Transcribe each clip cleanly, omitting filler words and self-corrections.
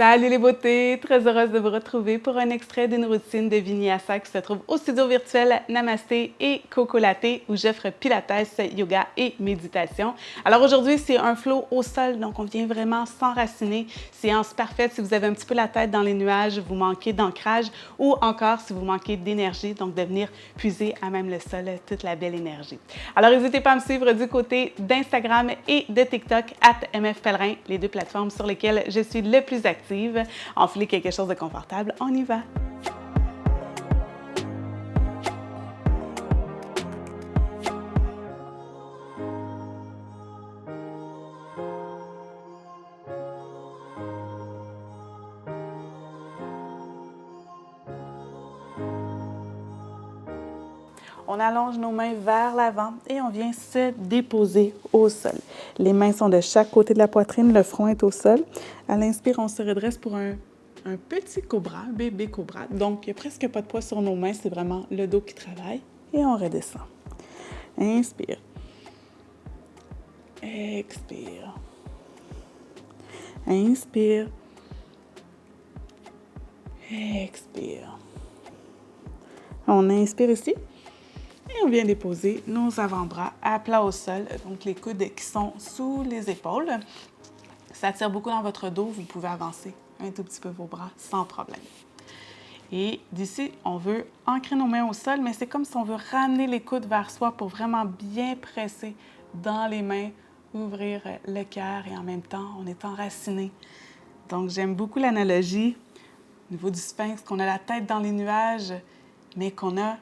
Salut les beautés! Très heureuse de vous retrouver pour un extrait d'une routine de Vinyasa qui se trouve au studio virtuel Namasté et Coco Latte où j'offre pilates, yoga et méditation. Alors aujourd'hui, c'est un flow au sol, donc on vient vraiment s'enraciner. Séance parfaite si vous avez un petit peu la tête dans les nuages, vous manquez d'ancrage ou encore si vous manquez d'énergie, donc de venir puiser à même le sol toute la belle énergie. Alors n'hésitez pas à me suivre du côté d'Instagram et de TikTok @mfpellerin, les deux plateformes sur lesquelles je suis le plus active. Enfilez quelque chose de confortable, on y va! On allonge nos mains vers l'avant et on vient se déposer au sol. Les mains sont de chaque côté de la poitrine, le front est au sol. À l'inspire, on se redresse pour un petit cobra, un bébé cobra. Donc, il n'y a presque pas de poids sur nos mains, c'est vraiment le dos qui travaille. Et on redescend. Inspire. Expire. Inspire. Expire. On inspire ici. Et on vient déposer nos avant-bras à plat au sol, donc les coudes qui sont sous les épaules. Ça tire beaucoup dans votre dos, vous pouvez avancer un tout petit peu vos bras sans problème. Et d'ici, on veut ancrer nos mains au sol, mais c'est comme si on veut ramener les coudes vers soi pour vraiment bien presser dans les mains, ouvrir le cœur et en même temps, on est enraciné. Donc, j'aime beaucoup l'analogie au niveau du sphinx, qu'on a la tête dans les nuages, mais qu'on a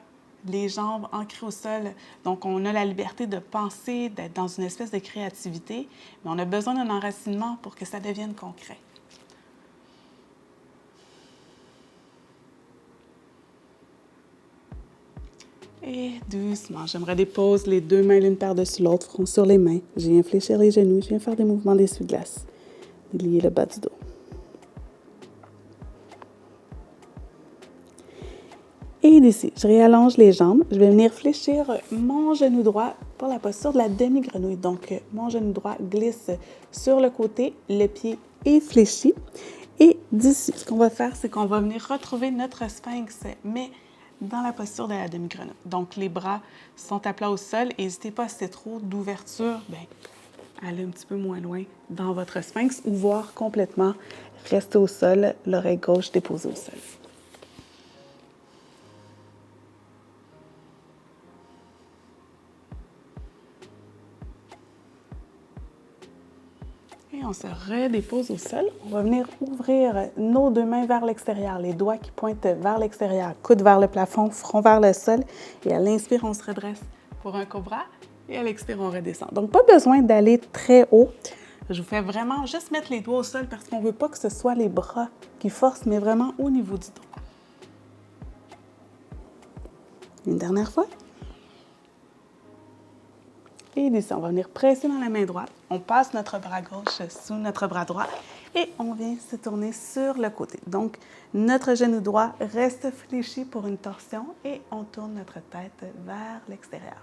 les jambes ancrées au sol. Donc, on a la liberté de penser, d'être dans une espèce de créativité, mais on a besoin d'un enracinement pour que ça devienne concret. Et doucement, j'aimerais déposer les deux mains l'une par-dessus l'autre, front sur les mains. Je viens fléchir les genoux, je viens faire des mouvements d'essuie-glace. Lier le bas du dos. Et d'ici, je réallonge les jambes. Je vais venir fléchir mon genou droit pour la posture de la demi-grenouille. Donc, mon genou droit glisse sur le côté, le pied est fléchi. Et d'ici, ce qu'on va faire, c'est qu'on va venir retrouver notre sphinx, mais dans la posture de la demi-grenouille. Donc, les bras sont à plat au sol. N'hésitez pas, si c'est trop d'ouverture, allez un petit peu moins loin dans votre sphinx ou voir complètement rester au sol, l'oreille gauche déposée au sol. Et on se redépose au sol. On va venir ouvrir nos deux mains vers l'extérieur, les doigts qui pointent vers l'extérieur, coude vers le plafond, front vers le sol. Et à l'inspire, on se redresse pour un cobra. Et à l'expire, on redescend. Donc, pas besoin d'aller très haut. Je vous fais vraiment juste mettre les doigts au sol parce qu'on ne veut pas que ce soit les bras qui forcent, mais vraiment au niveau du dos. Une dernière fois. Et d'ici, on va venir presser dans la main droite. On passe notre bras gauche sous notre bras droit et on vient se tourner sur le côté. Donc, notre genou droit reste fléchi pour une torsion et on tourne notre tête vers l'extérieur.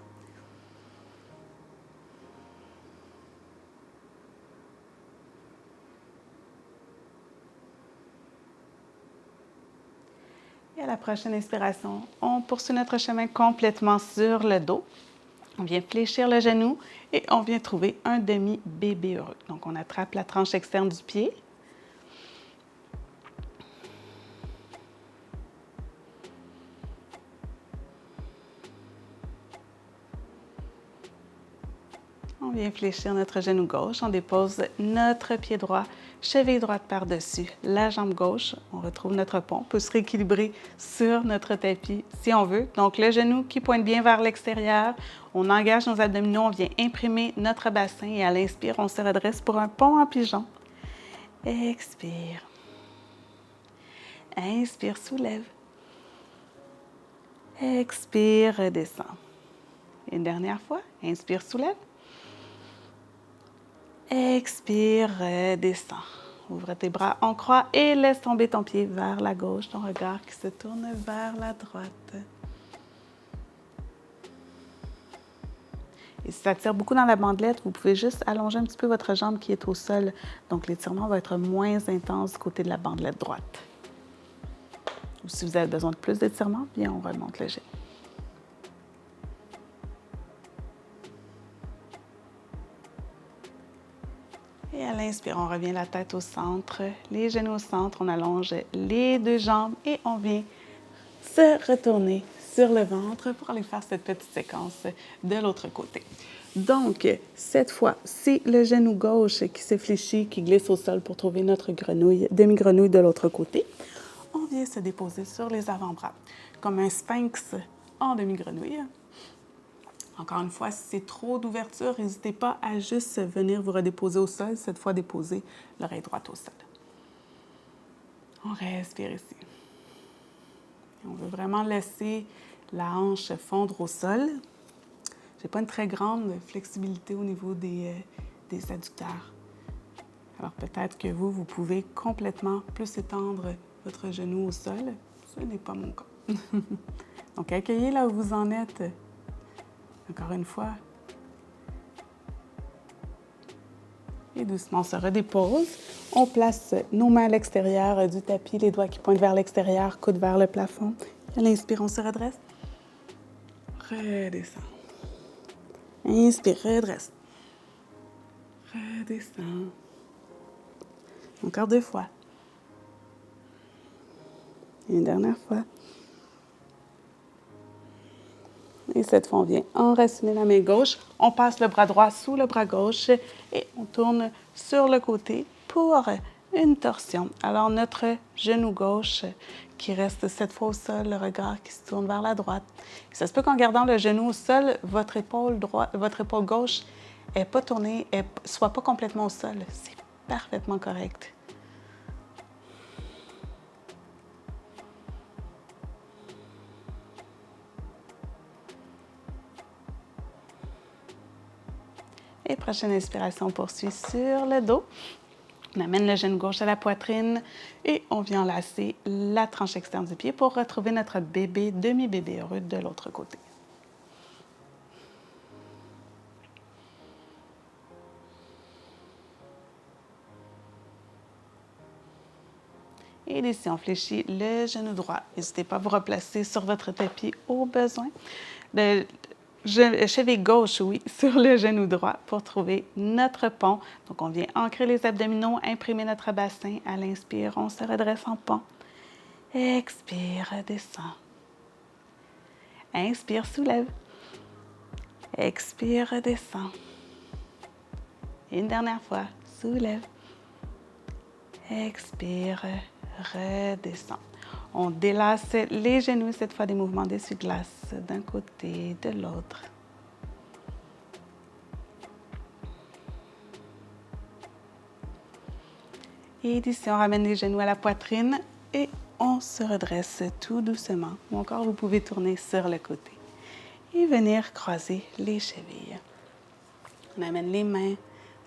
Et à la prochaine inspiration, on poursuit notre chemin complètement sur le dos. On vient fléchir le genou et on vient trouver un demi-bébé heureux. Donc, on attrape la tranche externe du pied. On vient fléchir notre genou gauche. On dépose notre pied droit, cheville droite par-dessus la jambe gauche. On retrouve notre pont. On peut se rééquilibrer sur notre tapis si on veut. Donc, le genou qui pointe bien vers l'extérieur. On engage nos abdominaux. On vient imprimer notre bassin. Et à l'inspire, on se redresse pour un pont en pigeon. Expire. Inspire, soulève. Expire, redescend. Une dernière fois. Inspire, soulève. Expire, redescends. Ouvre tes bras en croix et laisse tomber ton pied vers la gauche, ton regard qui se tourne vers la droite. Et si ça tire beaucoup dans la bandelette, vous pouvez juste allonger un petit peu votre jambe qui est au sol. Donc, l'étirement va être moins intense du côté de la bandelette droite. Ou si vous avez besoin de plus d'étirement, bien, on remonte le jet. Et à l'inspire, on revient la tête au centre, les genoux au centre, on allonge les deux jambes et on vient se retourner sur le ventre pour aller faire cette petite séquence de l'autre côté. Donc, cette fois, c'est le genou gauche qui se fléchit, qui glisse au sol pour trouver notre grenouille, demi-grenouille de l'autre côté. On vient se déposer sur les avant-bras, comme un sphinx en demi-grenouille. Encore une fois, si c'est trop d'ouverture, n'hésitez pas à juste venir vous redéposer au sol, cette fois déposer l'oreille droite au sol. On respire ici. On veut vraiment laisser la hanche fondre au sol. Je n'ai pas une très grande flexibilité au niveau des adducteurs. Alors peut-être que vous pouvez complètement plus étendre votre genou au sol. Ce n'est pas mon cas. Donc accueillez là où vous en êtes. Encore une fois. Et doucement, on se redépose. On place nos mains à l'extérieur du tapis, les doigts qui pointent vers l'extérieur, coude vers le plafond. À l'inspire, on se redresse. Redescend. Inspire, redresse. Redescend. Encore 2 fois. Une dernière fois. Et cette fois, on vient enraciner la main gauche. On passe le bras droit sous le bras gauche et on tourne sur le côté pour une torsion. Alors, notre genou gauche qui reste cette fois au sol, le regard qui se tourne vers la droite. Ça se peut qu'en gardant le genou au sol, votre épaule gauche n'est pas tournée, soit pas complètement au sol. C'est parfaitement correct. Et prochaine inspiration, on poursuit sur le dos. On amène le genou gauche à la poitrine et on vient enlacer la tranche externe du pied pour retrouver notre bébé, demi-bébé heureux de l'autre côté. Et ici, on fléchit le genou droit. N'hésitez pas à vous replacer sur votre tapis au besoin. Le cheville gauche, oui, sur le genou droit pour trouver notre pont. Donc, on vient ancrer les abdominaux, imprimer notre bassin. À l'inspire, on se redresse en pont. Expire, descend. Inspire, soulève. Expire, descend. Une dernière fois, soulève. Expire, redescend. On délace les genoux, cette fois des mouvements d'essuie-glace d'un côté, de l'autre. Et d'ici, on ramène les genoux à la poitrine et on se redresse tout doucement. Ou encore, vous pouvez tourner sur le côté et venir croiser les chevilles. On amène les mains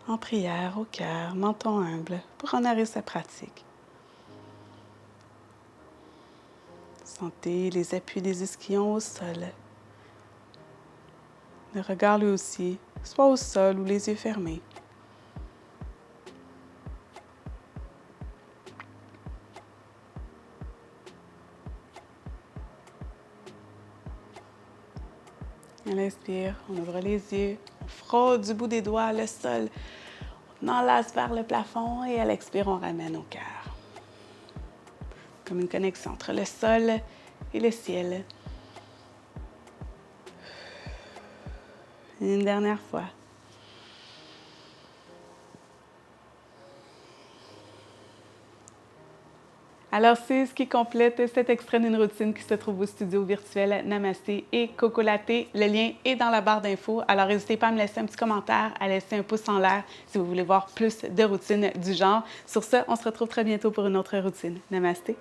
en prière au cœur, menton humble, pour honorer sa pratique. Sentez les appuis des ischions au sol. Le regard lui aussi, soit au sol ou les yeux fermés. À l'inspire, on ouvre les yeux, on frôle du bout des doigts le sol, on enlace vers le plafond et à l'expire, on ramène au cœur. Comme une connexion entre le sol et le ciel. Une dernière fois. Alors, c'est ce qui complète cet extrait d'une routine qui se trouve au studio virtuel Namasté et Coco Latte. Le lien est dans la barre d'infos. Alors, n'hésitez pas à me laisser un petit commentaire, à laisser un pouce en l'air si vous voulez voir plus de routines du genre. Sur ce, on se retrouve très bientôt pour une autre routine. Namasté.